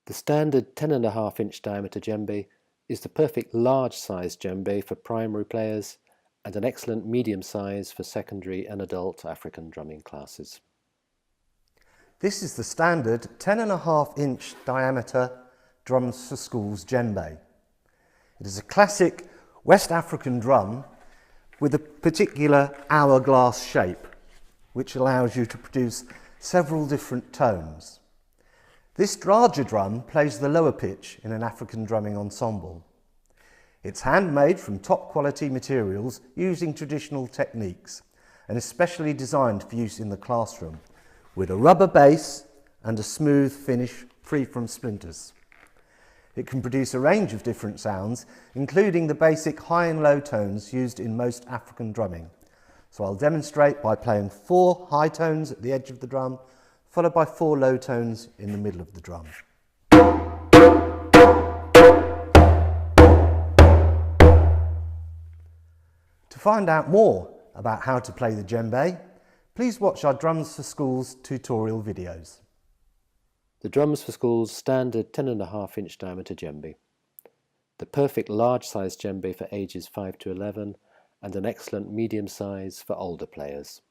The standard 10.5-inch diameter djembe is the perfect large-sized djembe for primary players and an excellent medium size for secondary and adult African drumming classes. This is the standard 10.5-inch diameter Drums for Schools djembe. It is a classic West African drum with a particular hourglass shape, which allows you to produce several different tones. This larger drum plays the lower pitch in an African drumming ensemble. It's handmade from top quality materials using traditional techniques and is specially designed for use in the classroom with a rubber base and a smooth finish free from splinters. It can produce a range of different sounds, including the basic high and low tones used in most African drumming. So I'll demonstrate by playing 4 high tones at the edge of the drum, followed by 4 low tones in the middle of the drum. To find out more about how to play the djembe, please watch our Drums for Schools tutorial videos. The Drums for Schools standard 10.5-inch diameter djembe. The perfect large-sized djembe for ages 5 to 11 and an excellent medium size for older players.